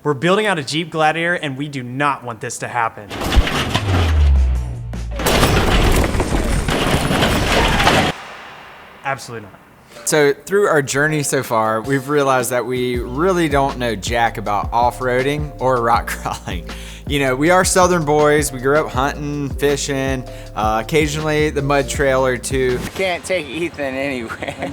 We're building out a Jeep Gladiator and we do not want this to happen. Absolutely not. So through our journey so far, we've realized that we really don't know jack about off-roading or rock crawling. You know, we are Southern boys. We grew up hunting, fishing, occasionally the mud trail or two. Can't take Ethan anywhere.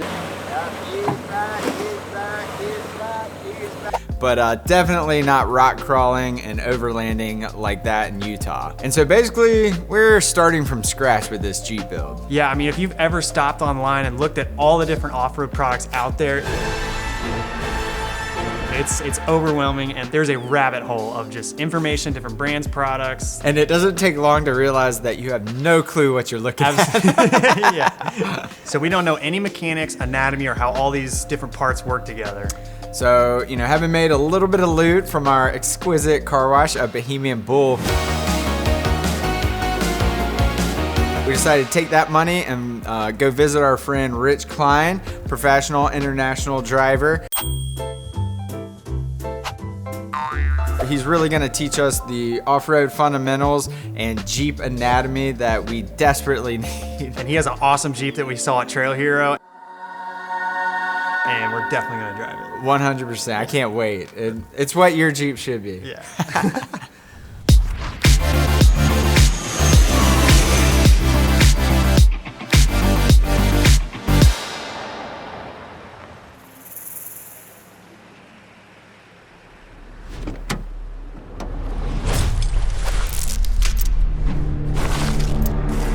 But definitely not rock crawling and overlanding like that in Utah. And so basically, we're starting from scratch with this Jeep build. Yeah, I mean, if you've ever stopped online and looked at all the different off-road products out there, it's overwhelming, and there's a rabbit hole of just information, different brands, products. And it doesn't take long to realize that you have no clue what you're looking at. Yeah. So we don't know any mechanics, anatomy, or how all these different parts work together. So, you know, having made a little bit of loot from our exquisite car wash at Bohemian Bull, we decided to take that money and go visit our friend Rich Klein, professional international driver. He's really gonna teach us the off-road fundamentals and Jeep anatomy that we desperately need. And he has an awesome Jeep that we saw at Trail Hero, and we're definitely gonna drive it. 100%, I can't wait. It's what your Jeep should be. Yeah.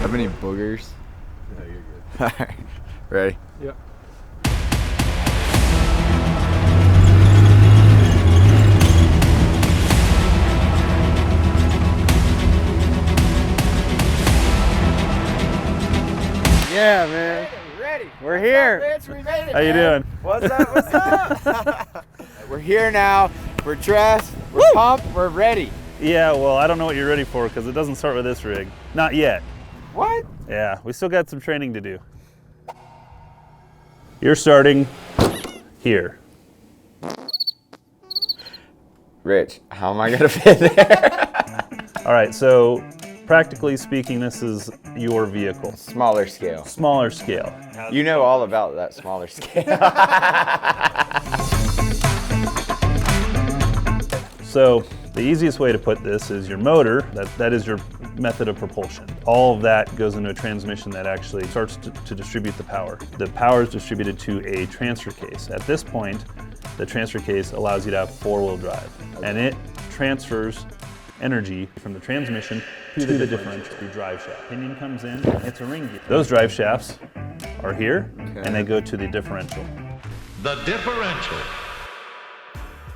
Have any boogers? No, you're good. All right, ready? Yep. Yeah, man. Ready. We're here. Bitch, we made it, How you doing? What's up, what's up? We're here now, we're dressed, we're pumped, we're ready. Yeah, well, I don't know what you're ready for because it doesn't start with this rig. Not yet. What? Yeah, we still got some training to do. You're starting here. Rich, how am I gonna fit there? All right, so practically speaking, this is your vehicle. Smaller scale. Smaller scale. You know all about that smaller scale. So the easiest way to put this is your motor, that is your method of propulsion. All of that goes into a transmission that actually starts to distribute the power. The power is distributed to a transfer case. At this point, the transfer case allows you to have four-wheel drive, and it transfers energy from the transmission to the differential through drive shaft. Pinion comes in, it's a ring gear. Those drive shafts are here, and they go to the differential. The differential.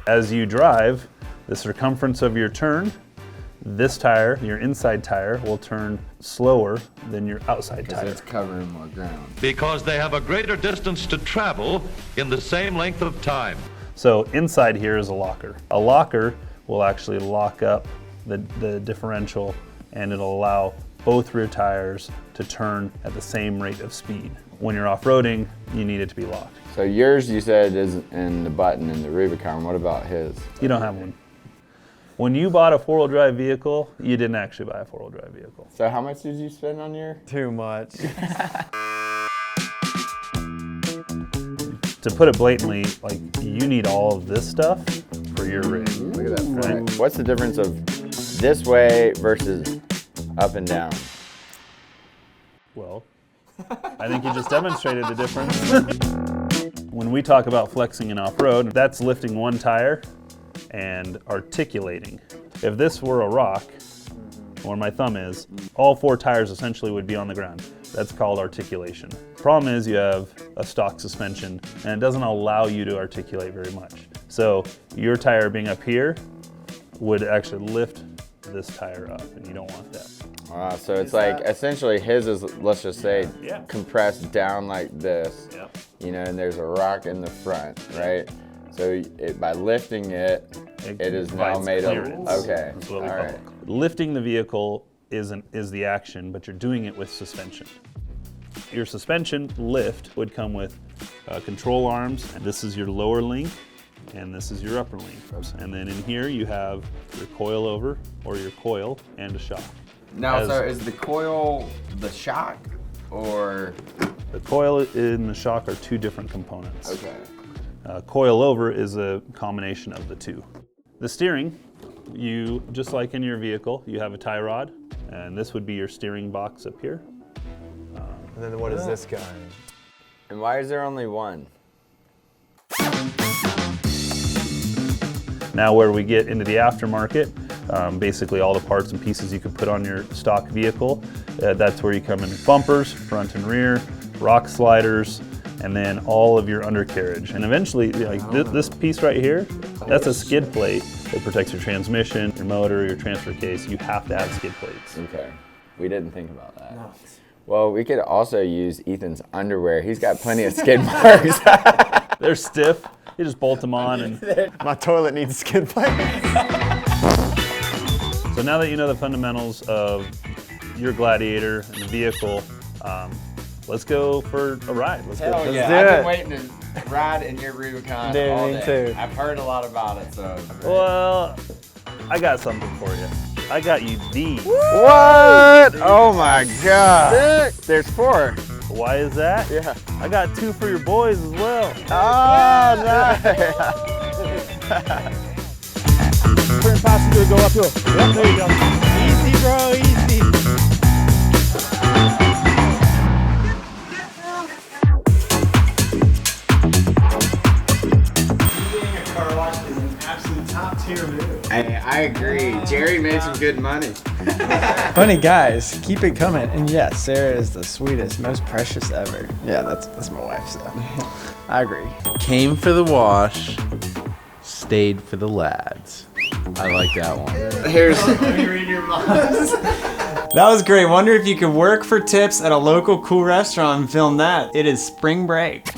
As you drive, the circumference of your turn, this tire, your inside tire, will turn slower than your outside tire. It's covering more ground. Because they have a greater distance to travel in the same length of time. So inside here is a locker. A locker will actually lock up the differential, and it'll allow both rear tires to turn at the same rate of speed. When you're off-roading, you need it to be locked. So yours, you said, is in the button in the Rubicon. What about his? You don't have one. When you bought a four-wheel drive vehicle, you didn't actually buy a four-wheel drive vehicle. So how much did you spend on your? Too much. To put it blatantly, like, you need all of this stuff for your rig. Look at that front. What's the difference of this way versus up and down? Well, I think you just demonstrated the difference. When we talk about flexing in off-road, that's lifting one tire and articulating. If this were a rock, where my thumb is, all four tires essentially would be on the ground. That's called articulation. Problem is you have a stock suspension and it doesn't allow you to articulate very much. So your tire being up here would actually lift this tire up, and you don't want that. Wow, so it's like essentially his is, let's just say, Yeah. compressed down like this, Yep. you know, and there's a rock in the front, right? So by lifting it, it is now provides made of, clearance. okay, That's all what we call right. it. Lifting the vehicle is the action, but you're doing it with suspension. Your suspension lift would come with control arms. This is your lower link, and this is your upper link. And then in here you have your coil over, or your coil, and a shock. Now, so is the coil the shock, or? The coil and the shock are two different components. Okay. Coil over is a combination of the two. The steering, you, just like in your vehicle, you have a tie rod, and this would be your steering box up here. And then what is this guy? And why is there only one? Now where we get into the aftermarket, basically all the parts and pieces you could put on your stock vehicle, that's where you come in bumpers, front and rear, rock sliders, and then all of your undercarriage. And eventually, like this piece right here, that's a skid plate that protects your transmission, your motor, your transfer case. You have to have skid plates. Okay, we didn't think about that. No. Well, we could also use Ethan's underwear. He's got plenty of skid marks. They're stiff. You just bolt them on and... My toilet needs skid plates. So now that you know the fundamentals of your Gladiator and the vehicle, let's go for a ride. Let's Hell go. yeah, do I've it. been waiting to ride in your Rubicon Dude, all me day. too. I've heard a lot about it, so. Well, I got something for you. I got you these. What? Oh my God. There's 4. Why is that? Yeah. I got 2 for your boys as well. Oh, nice. Turn passenger, go uphill. Yep, there you go. Easy, bro, easy. Being a car wash is an absolute top tier move. Hey, I agree. Jerry made some good money. Funny guys, keep it coming. And yes, Sarah is the sweetest, most precious ever. Yeah, that's my wife, so I agree. Came for the wash, stayed for the lads. I like that one. Here's. Let me read your minds. That was great. Wonder if you could work for tips at a local cool restaurant and film that. It is spring break.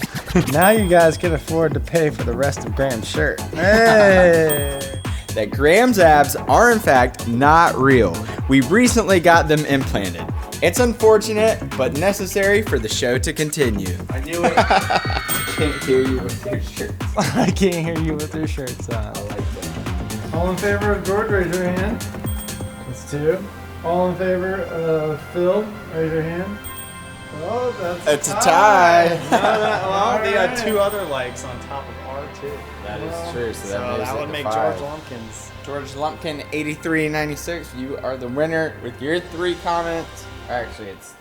Now you guys can afford to pay for the rest of Graham's shirt. Hey! That Graham's abs are in fact not real. We recently got them implanted. It's unfortunate, but necessary for the show to continue. I knew it. Can't hear you with your shirt. I can't hear you with your shirts on. I like that. All in favor of George, raise your hand. That's 2. All in favor of Phil, raise your hand. Oh, that's It's a tie. Well, they had 2 other legs on top of R2. That is true. So So that, that would make George Lumpkins. George Lumpkin, 8396. You are the winner with your 3 comments. Actually, it's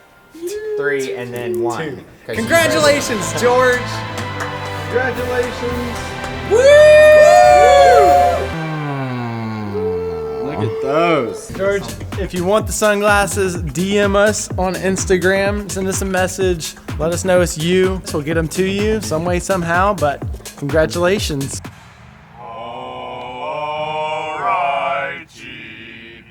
3 and then 1. 'Cause Congratulations, George. Congratulations. Look at those. George, if you want the sunglasses, DM us on Instagram. Send us a message. Let us know it's you. So we'll get them to you some way, somehow. But congratulations. All right, Jeep.